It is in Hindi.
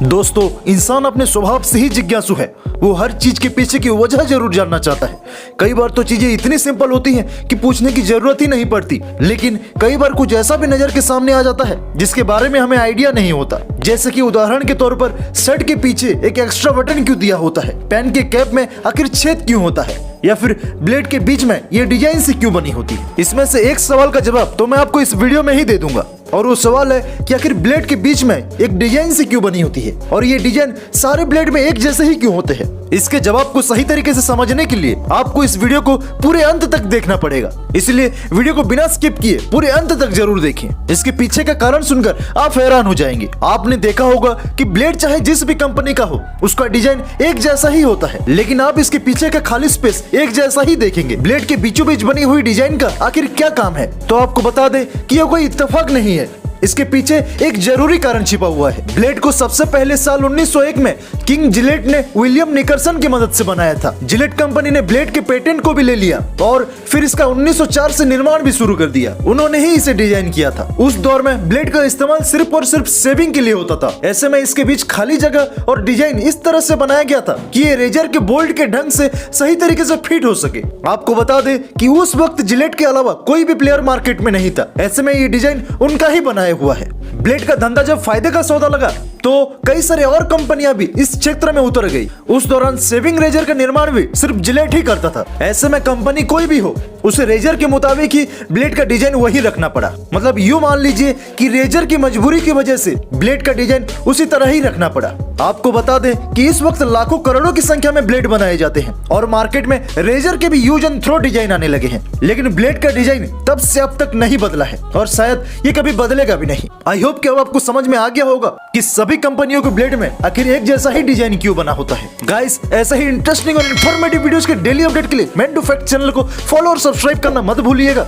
दोस्तों, इंसान अपने स्वभाव से ही जिज्ञासु है। वो हर चीज के पीछे की वजह जरूर जानना चाहता है। कई बार तो चीजें इतनी सिंपल होती हैं कि पूछने की जरूरत ही नहीं पड़ती, लेकिन कई बार कुछ ऐसा भी नजर के सामने आ जाता है जिसके बारे में हमें आइडिया नहीं होता। जैसे कि उदाहरण के तौर पर शर्ट के पीछे एक एक्स्ट्रा बटन क्यों दिया होता है, पेन के कैप में आखिर छेद क्यों होता है, या फिर ब्लेड के बीच में ये डिजाइन से क्यों बनी होती है। इसमें से एक सवाल का जवाब तो मैं आपको इस वीडियो में ही दे दूंगा, और वो सवाल है कि आखिर ब्लेड के बीच में एक डिजाइन से क्यों बनी होती है, और ये डिजाइन सारे ब्लेड में एक जैसे ही क्यों होते हैं। इसके जवाब को सही तरीके से समझने के लिए आपको इस वीडियो को पूरे अंत तक देखना पड़ेगा, इसलिए वीडियो को बिना स्किप किए पूरे अंत तक जरूर देखें। इसके पीछे का कारण सुनकर आप हैरान हो जाएंगे। आपने देखा होगा कि ब्लेड चाहे जिस भी कंपनी का हो, उसका डिजाइन एक जैसा ही होता है, लेकिन आप इसके पीछे का खाली स्पेस एक जैसा ही देखेंगे। ब्लेड के बीचों बीच बनी हुई डिजाइन का आखिर क्या काम है, तो आपको बता दें कि यह कोई इत्तेफाक नहीं है। इसके पीछे एक जरूरी कारण छिपा हुआ है। ब्लेड को सबसे पहले साल 1901 में किंग जिलेट ने विलियम निकर्सन की मदद से बनाया था। जिलेट कंपनी ने ब्लेड के पेटेंट को भी ले लिया और फिर इसका 1904 से निर्माण भी शुरू कर दिया। उन्होंने ही इसे डिजाइन किया था। उस दौर में ब्लेड का इस्तेमाल सिर्फ और सिर्फ शेविंग के लिए होता था। ऐसे में इसके बीच खाली जगह और डिजाइन इस तरह से बनाया गया था कि ये रेजर के बोल्ट के ढंग से सही तरीके से फिट हो सके। आपको बता दें कि उस वक्त जिलेट के अलावा कोई भी प्लेयर मार्केट में नहीं था। ऐसे में ये डिजाइन उनका ही बनाया हुआ है। ब्लेड का धंधा जब फायदे का सौदा लगा तो कई सारे और कंपनियां भी इस क्षेत्र में उतर गई। उस दौरान शेविंग रेजर का निर्माण भी सिर्फ जिलेट ही करता था। ऐसे में कंपनी कोई भी हो, उसे रेजर के मुताबिक ही ब्लेड का डिजाइन वही रखना पड़ा। मतलब यूं मान लीजिए कि रेजर की मजबूरी की वजह से ब्लेड का डिजाइन उसी तरह ही रखना पड़ा। आपको बता दें कि इस वक्त लाखों करोड़ों की संख्या में ब्लेड बनाए जाते हैं और मार्केट में रेजर के भी यूज एंड थ्रो डिजाइन आने लगे हैं, लेकिन ब्लेड का डिजाइन तब से अब तक नहीं बदला है और शायद ये कभी बदलेगा भी नहीं। आई होप कि अब आपको समझ में आ गया होगा कि सभी कंपनियों के ब्लेड में आखिर एक जैसा ही डिजाइन क्यों बना होता है। गाइस, ऐसे ही इंटरेस्टिंग और इन्फॉर्मेटिव वीडियोस के डेली अपडेट के लिए मैन टू फैक्ट चैनल को फॉलो और सब्सक्राइब करना मत भूलिएगा।